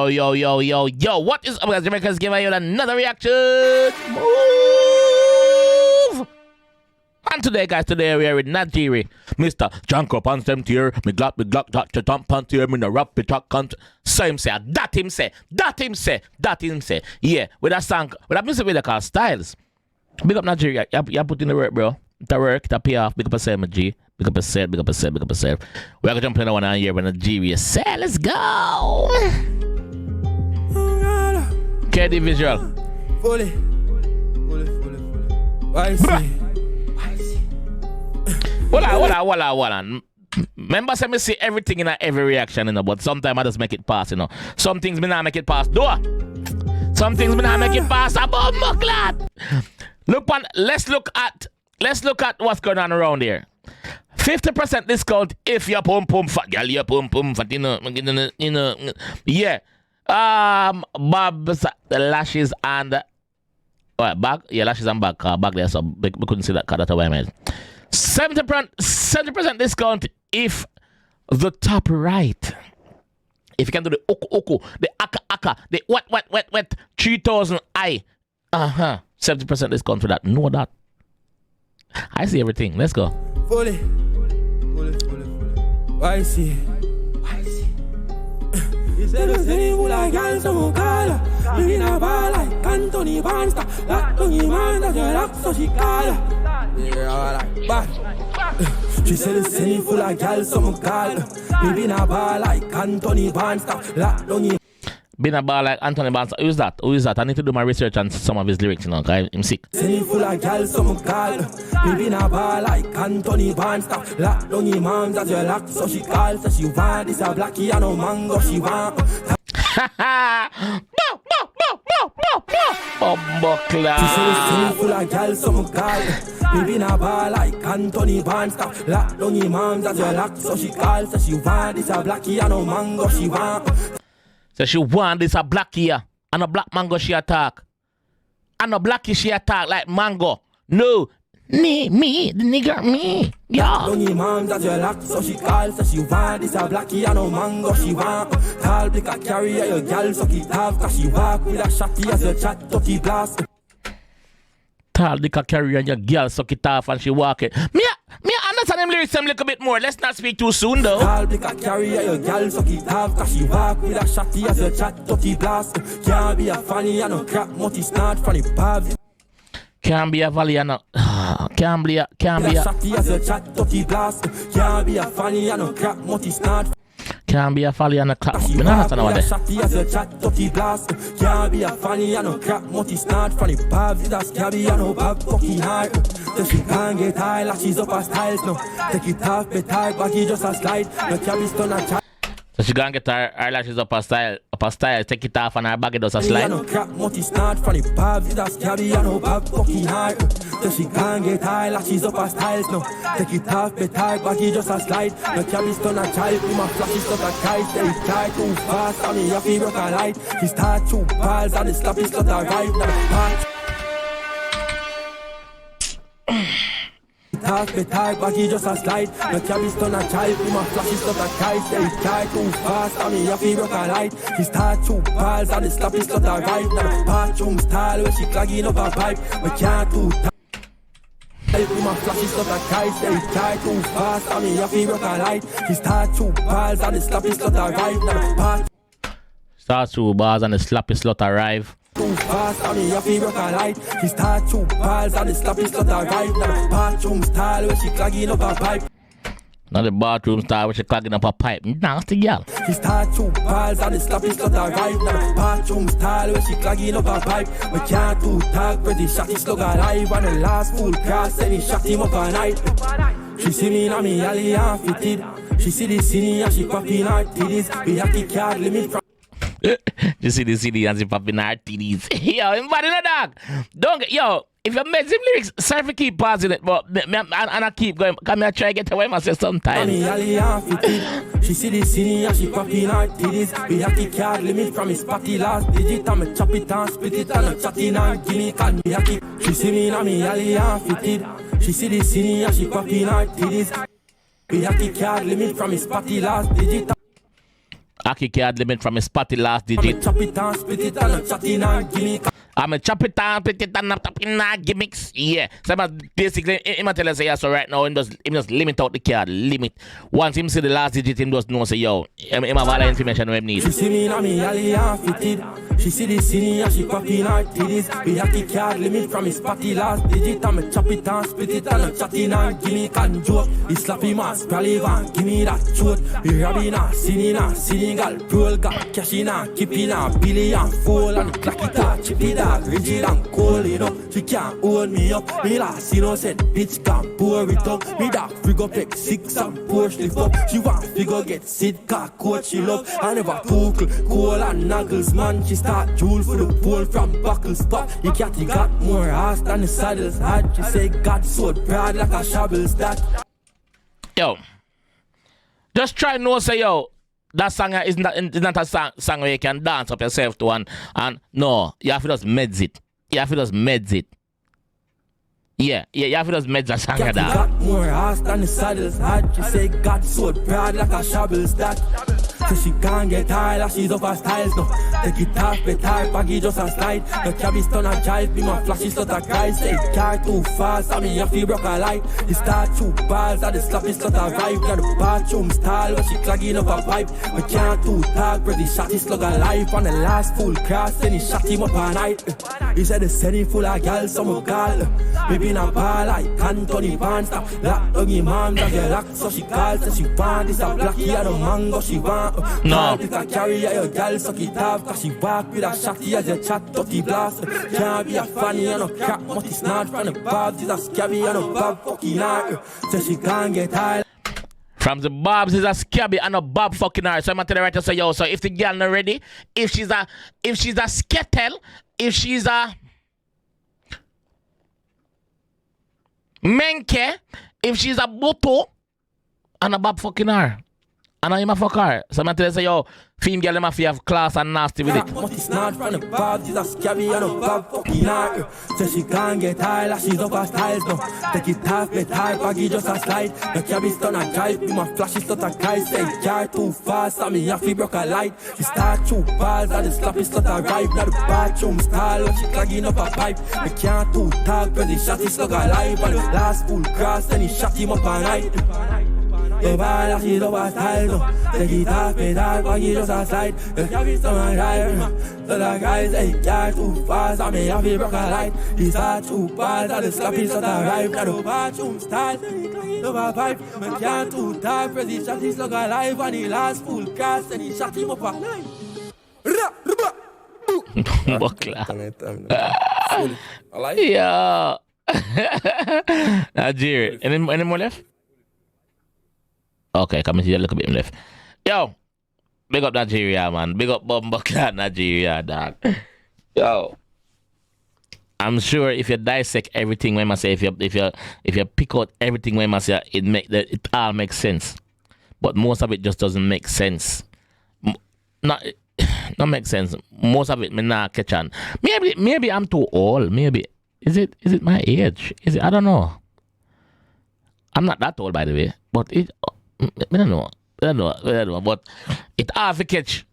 Yo. What is up, guys? Jamaica's giving you another reaction. Move. And today, guys, we are with Najeeriii. Mr. Janko pants them tier. Me glock, that your thump pants tier. Me no rap, me talk cunt. So him say, that him say. Yeah, with that song, with that music video called Stylez. Big up Najeeriii. You put in the work, bro. The work, the pay off. Big up yourself, my G. Big up yourself. We are going to jump in the one on here with Najeeriii. Say, let's go. KD visual. Fully. Why see? Hold on. Remember, say me see everything in every reaction, you know, but sometimes I just make it pass, you know. Some things me not make it pass, do. Some things me not make it pass above my glad. Let's look at what's going on around here. 50% discount if you pum fat, girl, you pum fat, you know. Yeah. Bob's lashes and bag. Yeah, lashes and bag. Bag there, so we couldn't see that card. That's what I meant. 70% discount if the top right. If you can do the oku, the aka, the wet, 3000 I. 70% discount for that. Know that. I see everything. Let's go. Fully. Why see? He said the same fool like girl, some call. Me in a bar like Anthony Bansta. That don't you mind that you rock, so she call. Yeah, like bad. She said the same fool like girl, some call. Me in a bar like Anthony Bansta. That don't you. Been a bar like Anthony Bansta. Who is that? I need to do my research on some of his lyrics, you know, because I'm sick. Same fool like girl, some call. Me in a bar like Anthony Bansta. That don't you mind that you rock, so she call. So she want this a blackie and no mango, she want. She said the same fool like girl, some call. Me in a bar like Anthony Bansta. That don't you mind that you rock, so she call. So she want this a blackie and no mango, she want. So she want this a black here and a black mango she attack. And a blackie she attack like mango. No. Me, the nigger, me. Yeah. Don't you mom that you lock, so she call, so she want this a blackie and no mango she want. Tall blick a carrier, your gal suck it off, cause she walk with a shotty as your chat tucky blast. Tall blick a carrier and your gal suck it off and she walk it. Me understand them lyrics a little bit more. Let's not speak too soon though. Tall blick a carrier, your gal suck it off, cause she walk with a shotty as your chat tucky blast. Can't be a funny and no crap, multi snort funny pubs. Can't be a valley and no. Can't be a shotty as your chat tucky blast. Can't be a funny and no crap, multi snort. Can't be a valley and a clap. Me not understand what that. Shotty as your chat tucky blast. Can't be a funny and no crap, multi snort funny pubs. That's cabby and no bab fucking hard. So she can't get high, like she's up her styles no. Take it off, be tight, baggy just a slide. No cabby stun a chat. So she gonna get her eyelashes up her style, take it off and her bag it does a slide. No crap, multi snort funny pubs. That's cabby and no bab fucking hard. So she can't get high, like she's up her styles no. Take it off, be tight, baggy just a slide. No cabby stun a child, with my flashes stuck a kite. They try too fast, and me have to rock a light. She start 2 balls and the slap is not a right. Now the part. Talk me tight, baggy just a slide. No cabby stun a child, with my flashes stuck a kite. They try too fast, and me have to rock a light. She start 2 balls and the slap is not a right. Now the bathroom style where she clogging up a pipe. We can't do that. With my flashes stuck a kite. They try too fast, and me have to rock a light. She start 2 balls and the slap is not a right. Now the bathroom start 2 bars and the slappy slot arrive. Too fast, and me have to rock a light. She start 2 balls and the slappy slot arrive. Now the bathroom style where she clogging up a pipe. Now the bathroom style where she clogging up a pipe. Nasty girl. She start 2 balls and the slappy slot arrive. Now the bathroom style where she clogging up a pipe. We can't do talk, but the shotty slug alive. And the last full cross, and he shot him up a night. She see me now, me alley and fitted. She see the city and she popping her titties. We have the card limit from. You see the CD and she popping her titties. Yo, I'm bad in the dog. Don't get, yo, if you make some lyrics, sorry for keep pausing it, but and I keep going. Come here, try to get away myself sometimes. She see the city and she popping her titties. We have the card limit from his party last digit. I'm a chop it and split it and a chatting and give me can be happy. She see me now, me alley and fitted. She see the city and she popping her titties. We have the card limit from his party last digit. Aki card limit from his spotty last digit. Chop it and split it and chatting and gimme. I'm a chop it down, put it down, top in gimmicks. Yeah. So basically, him tell us, yeah, so right now, him just limit out the card. Limit. Once him see the last digit, him just know, say, yo, him have all the information we need. She see me na me alley and fitted. She see the cine and she popping her titties. We have the card limit from his party last digit. I'm a chop it and split it and chatting and gimmick and joke. The slappy mask, probably van, give me that choke. We rabbing and singing and Senegal, pearl got cash in and keeping and Billy and fall and clack it out, chip it. Rigid and cold, you know. She can't hold me up. Me last innocent bitch can't pour it up. Me dog figure pick 6 and Porsche lift up. She want figure get sit car coach she love. I never poke, coal and knuckles man. She start jewel for the pole from buckle spot. The catty got more ass than the saddles had. She say God so proud like a shovel stack. Yo, just try no say yo. That song is not a song where you can dance up yourself to and no, you have to just meds it. You have to just meds it. Yeah, you have to just meds that song that. Got more ass than the saddles had. She say God so proud like a shovel stack. So she can't get tired as she's up her styles no. Take it off, bet high, baggy just a slide. The cabby stun a child, be my flashy slot a cry. Say car too fast, I mean you feel broke a light. The start 2 balls, and the slappy slot a vibe. Got the bathroom style, but she clogging up a pipe. We can't too talk, but the shot is slug a life. On the last full cross, then he shot him up a night. He said the setting full of gals, some of gal. Maybe in a bar like Anthony Barnes. Lock on your mom, that get locked, so she calls. And she want this a blacky and a mango, she want. No. You can carry your girl, suck it off. Cause she walk with a shotty as you chat, dirty blast. Can't be a funny and a crap, but it's not from the bobs. It's a scabby and a bob fucking her. So she can't get tired. From the bobs is a scabby and a bob fucking her. So I'm gonna tell the writer say, yo, so if the girl not ready, if she's a skettle, if she's a menke, if she's a boto, and a bob fucking her. And I'm a fuck her. So I'm tell you, say, yo, film girl, them have class and nasty with it. But it's not from the bobs, it's a scabby and a bob fucking her. So she can't get tired, like she's up her styles no. Take it off, bet high, baggy just a slide. The cabby stun a drive, be my flashy slot a guy. Say car too fast, I mean, you broke a light. She start 2 balls, and the slappy slot a ride. Now the bathroom style, when she clogging up a pipe. I can't too talk, but the shot is slug alive. And the last full cross, then he shot him up a night. The ball she's up her style no. Take it off, bet high, baggy just a slide. The cabby stun a drive. So the guys say car too fast, I mean, you broke a light. He start 2 balls, and the slappy slot a ride. Now the bathroom style, then he clogging up a pipe. I can't too talk, but the shot is slug alive. And the last full cross, then he shot him up a night. Yeah. Najeeriii. Any more left? Okay, come and see a little bit left. Yo, big up Najeeriii, man. Big up Bumbleclad Najeeriii, dog. Yo, I'm sure if you dissect everything when I say, if you pick out everything when I say, it all makes sense. But most of it just doesn't make sense. Not make sense. Most of it me not catch on. Maybe I'm too old. Maybe is it my age? Is it? I don't know. I'm not that old, by the way. But I don't know. But it hard to catch.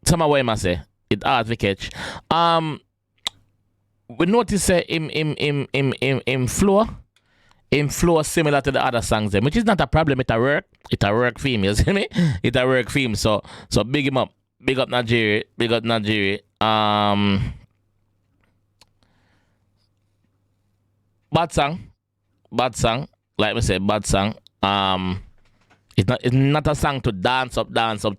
Some way I say it hard to catch. We notice say in flow similar to the other songs them, which is not a problem. It a work theme. You see me? It a work theme. So big him up. Big up Najeeriii. Big up Najeeriii. Bad song. Like we say, bad song. It's not a song to dance up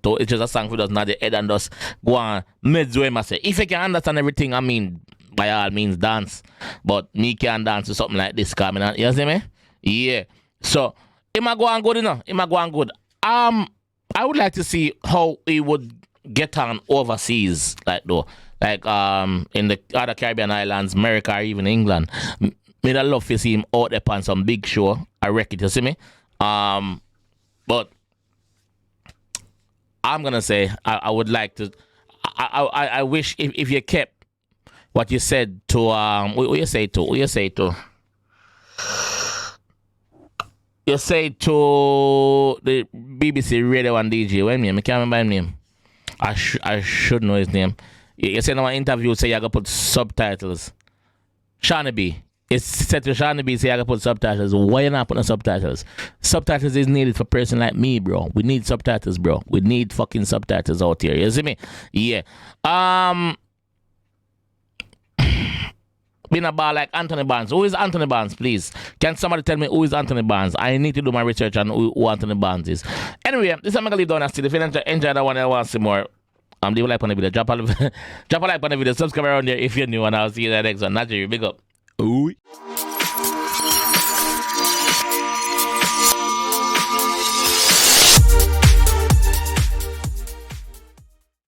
to. It's just a song for just not the head and just go on midway. I say, if you can understand everything, I mean, by all means dance. But me can't dance to something like this coming on. You see me? Yeah. So it might go on good enough. It might go on good. I would like to see how he would get on overseas, like in the other Caribbean islands, America, or even England. I'd love to see him out there on some big show. I reckon, you see me? But I'm gonna say I would like to. I wish if you kept what you said to what you say to You say to the BBC Radio 1 DJ, what name? I can't remember his name. I should know his name. You say in one interview, say you gotta put subtitles. Shawnee B. It's said to Shawnee B, say you gotta put subtitles. Why you not putting subtitles? Subtitles is needed for a person like me, bro. We need subtitles, bro. We need fucking subtitles out here. You see me? Yeah. Been a bar like Anthony Barnes. Who is Anthony Barnes, please? Can somebody tell me who is Anthony Barnes? I need to do my research on who Anthony Barnes is. Anyway, this is I'm gonna leave down and still. If you enjoy that one and want to see more, leave a like on the video. Drop a like on the video. Subscribe around there if you're new, and I'll see you in the next one. Najeeriii, big up. Ooh.